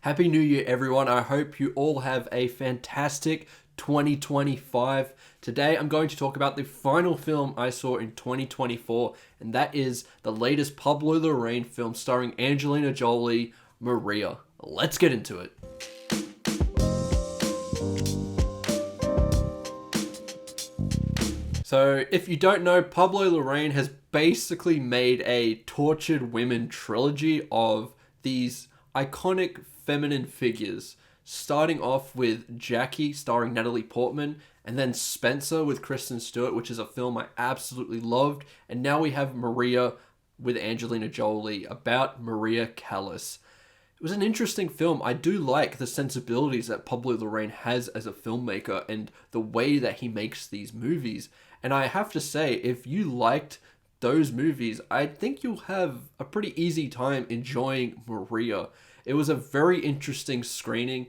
Happy New Year, everyone. I hope you all have a fantastic 2025. Today, I'm going to talk about the final film I saw in 2024, and that is the latest Pablo Larrain film starring Angelina Jolie, Maria. Let's get into it. So, if you don't know, Pablo Larrain has basically made a tortured women trilogy of these iconic feminine figures, starting off with Jackie starring Natalie Portman, and then Spencer with Kristen Stewart, which is a film I absolutely loved, and now we have Maria with Angelina Jolie, about Maria Callas. It was an interesting film. I do like the sensibilities that Pablo Larrain has as a filmmaker and the way that he makes these movies. And I have to say, if you liked those movies, I think you'll have a pretty easy time enjoying Maria. It was a very interesting screening.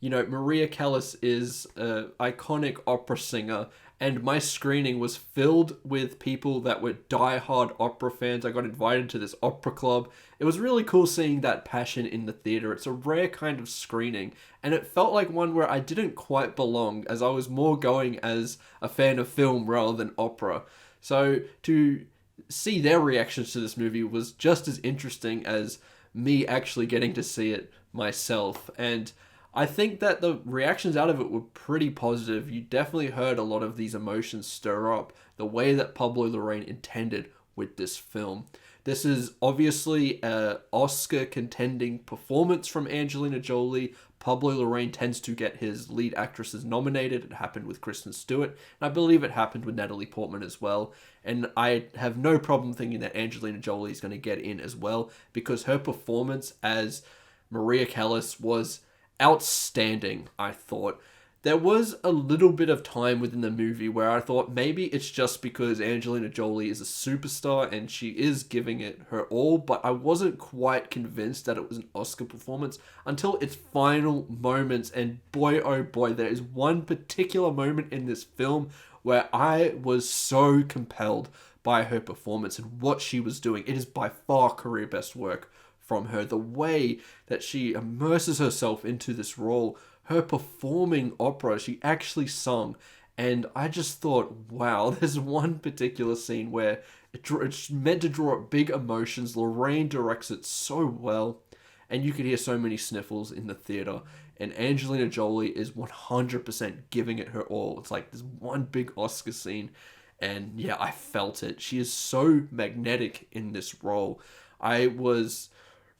You know, Maria Callas is an iconic opera singer, and my screening was filled with people that were die-hard opera fans. I got invited to this opera club. It was really cool seeing that passion in the theater. It's a rare kind of screening, and it felt like one where I didn't quite belong, as I was more going as a fan of film rather than opera. So to see their reactions to this movie was just as interesting as me actually getting to see it myself. And I think that the reactions out of it were pretty positive. You definitely heard a lot of these emotions stir up the way that Pablo Larrain intended with this film. This is obviously an Oscar contending performance from Angelina Jolie. Pablo Larrain tends to get his lead actresses nominated. It happened with Kristen Stewart, and I believe it happened with Natalie Portman as well. And I have no problem thinking that Angelina Jolie is going to get in as well, because her performance as Maria Callas was outstanding, I thought. There was a little bit of time within the movie where I thought maybe it's just because Angelina Jolie is a superstar and she is giving it her all, but I wasn't quite convinced that it was an Oscar performance until its final moments. And boy, oh boy, there is one particular moment in this film where I was so compelled by her performance and what she was doing. It is by far career best work from her. The way that she immerses herself into this role, her performing opera, she actually sung, and I just thought, wow, there's one particular scene where it's meant to draw up big emotions. Larrain directs it so well, and you could hear so many sniffles in the theater, and Angelina Jolie is 100% giving it her all. It's like this one big Oscar scene, and yeah, I felt it. She is so magnetic in this role. I was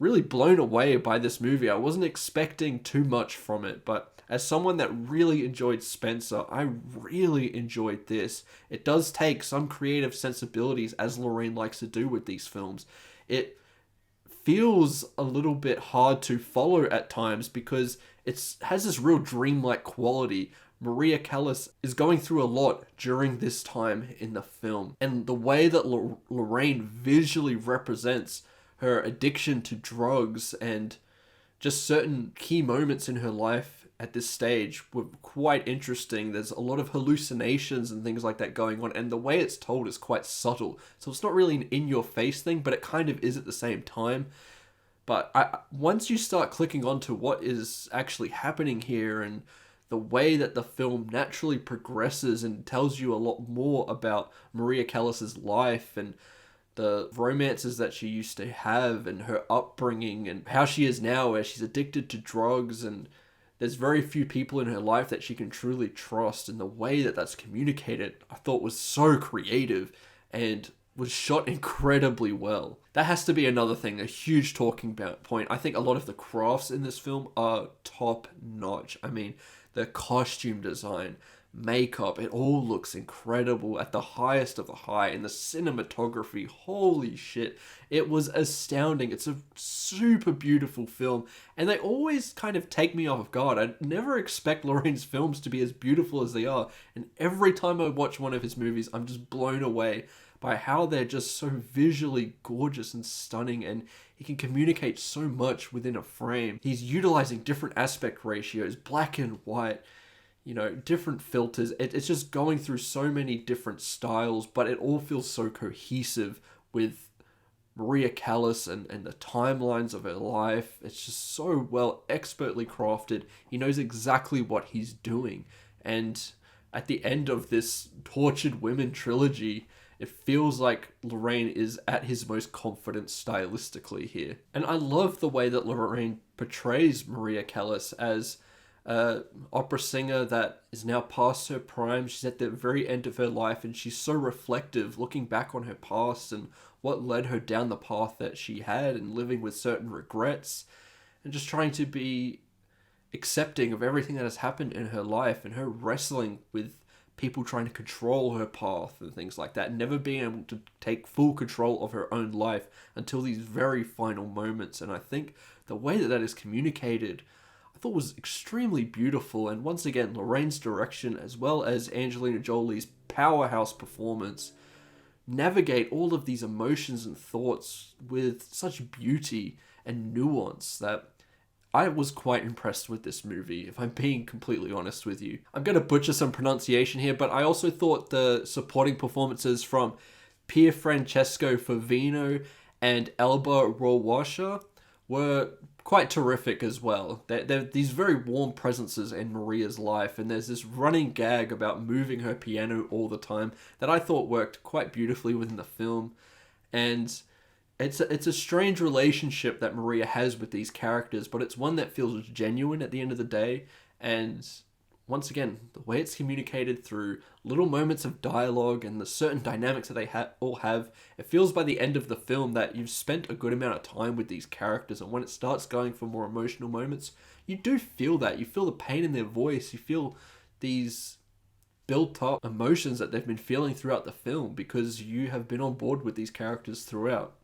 really blown away by this movie. I wasn't expecting too much from it, but as someone that really enjoyed Spencer, I really enjoyed this. It does take some creative sensibilities, as Larrain likes to do with these films. It feels a little bit hard to follow at times because it has this real dreamlike quality. Maria Callas is going through a lot during this time in the film, and the way that Larrain visually represents her addiction to drugs and just certain key moments in her life at this stage were quite interesting. There's a lot of hallucinations and things like that going on, and the way it's told is quite subtle. So it's not really an in-your-face thing, but it kind of is at the same time. But once you start clicking onto what is actually happening here and the way that the film naturally progresses and tells you a lot more about Maria Callas's life and the romances that she used to have and her upbringing and how she is now, where she's addicted to drugs and there's very few people in her life that she can truly trust, and the way that that's communicated I thought was so creative and was shot incredibly well. That has to be another thing, a huge talking point. I think a lot of the crafts in this film are top notch. I mean, the costume design, makeup, it all looks incredible at the highest of the high, and the cinematography, holy shit, it was astounding. It's a super beautiful film, and they always kind of take me off guard. I never expect Larrain's films to be as beautiful as they are, and every time I watch one of his movies, I'm just blown away by how they're just so visually gorgeous and stunning, and he can communicate so much within a frame. He's utilizing different aspect ratios, black and white, you know, different filters. It's just going through so many different styles, but it all feels so cohesive with Maria Callas and the timelines of her life. It's just so well, expertly crafted. He knows exactly what he's doing. And at the end of this Tortured Women trilogy, it feels like Larrain is at his most confident stylistically here. And I love the way that Larrain portrays Maria Callas as an opera singer that is now past her prime. She's at the very end of her life, and she's so reflective, looking back on her past and what led her down the path that she had, and living with certain regrets, and just trying to be accepting of everything that has happened in her life, and her wrestling with people trying to control her path and things like that, never being able to take full control of her own life until these very final moments. And I think the way that that is communicated, I thought was extremely beautiful. And once again, Larrain's direction, as well as Angelina Jolie's powerhouse performance, navigate all of these emotions and thoughts with such beauty and nuance that I was quite impressed with this movie, if I'm being completely honest with you. I'm going to butcher some pronunciation here, but I also thought the supporting performances from Pier Francesco Favino and Elba Rawasha were quite terrific as well. They're these very warm presences in Maria's life, and there's this running gag about moving her piano all the time that I thought worked quite beautifully within the film. And it's a strange relationship that Maria has with these characters, but it's one that feels genuine at the end of the day. And once again, the way it's communicated through little moments of dialogue and the certain dynamics that they all have, it feels by the end of the film that you've spent a good amount of time with these characters. And when it starts going for more emotional moments, you do feel that. You feel the pain in their voice. You feel these built up emotions that they've been feeling throughout the film because you have been on board with these characters throughout.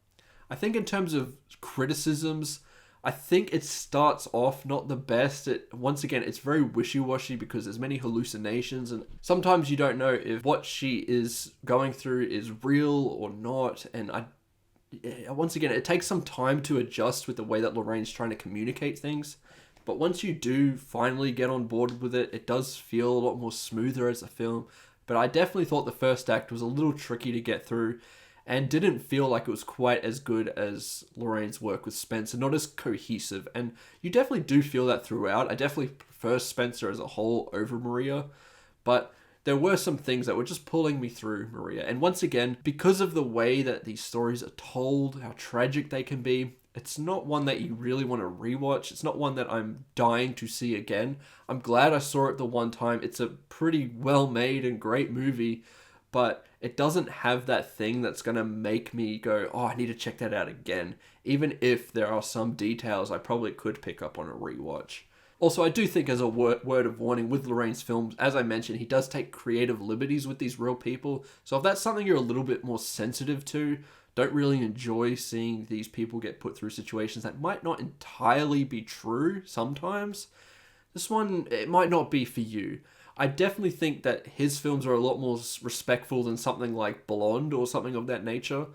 I think in terms of criticisms, I think it starts off not the best. Once again, it's very wishy-washy because there's many hallucinations, and sometimes you don't know if what she is going through is real or not. And once again, it takes some time to adjust with the way that Lorraine's trying to communicate things. But once you do finally get on board with it, it does feel a lot more smoother as a film. But I definitely thought the first act was a little tricky to get through, and didn't feel like it was quite as good as Lorraine's work with Spencer, not as cohesive. And you definitely do feel that throughout. I definitely prefer Spencer as a whole over Maria, but there were some things that were just pulling me through Maria. And once again, because of the way that these stories are told, how tragic they can be, it's not one that you really want to rewatch. It's not one that I'm dying to see again. I'm glad I saw it the one time. It's a pretty well made and great movie, but it doesn't have that thing that's going to make me go, oh, I need to check that out again, even if there are some details I probably could pick up on a rewatch. Also, I do think, as a word of warning, with Lorraine's films, as I mentioned, he does take creative liberties with these real people. So if that's something you're a little bit more sensitive to, don't really enjoy seeing these people get put through situations that might not entirely be true sometimes, this one, it might not be for you. I definitely think that his films are a lot more respectful than something like Blonde or something of that nature.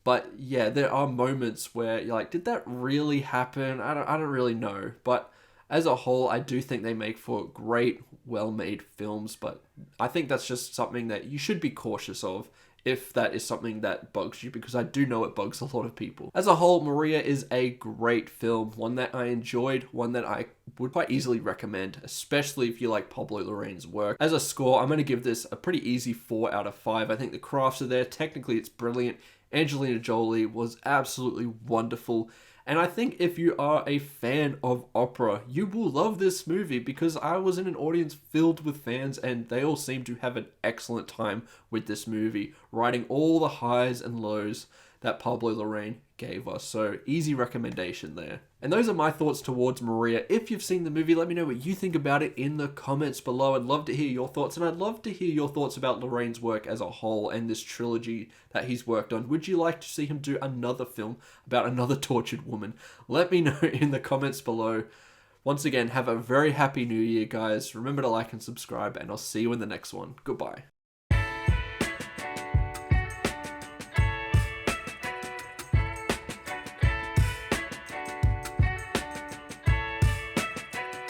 But yeah, there are moments where you're like, did that really happen? I don't really know. But as a whole, I do think they make for great, well-made films. But I think that's just something that you should be cautious of if that is something that bugs you, because I do know it bugs a lot of people. As a whole, Maria is a great film, one that I enjoyed, one that I would quite easily recommend, especially if you like Pablo Larrain's work. As a score, I'm going to give this a pretty easy 4 out of 5. I think the crafts are there. Technically, it's brilliant. Angelina Jolie was absolutely wonderful. And I think if you are a fan of opera, you will love this movie, because I was in an audience filled with fans and they all seemed to have an excellent time with this movie, riding all the highs and lows that Pablo Larrain gave us. So easy recommendation there. And those are my thoughts towards Maria. If you've seen the movie, let me know what you think about it in the comments below. I'd love to hear your thoughts, and I'd love to hear your thoughts about Larrain's work as a whole and this trilogy that he's worked on. Would you like to see him do another film about another tortured woman? Let me know in the comments below. Once again, have a very happy new year, guys. Remember to like and subscribe, and I'll see you in the next one. Goodbye.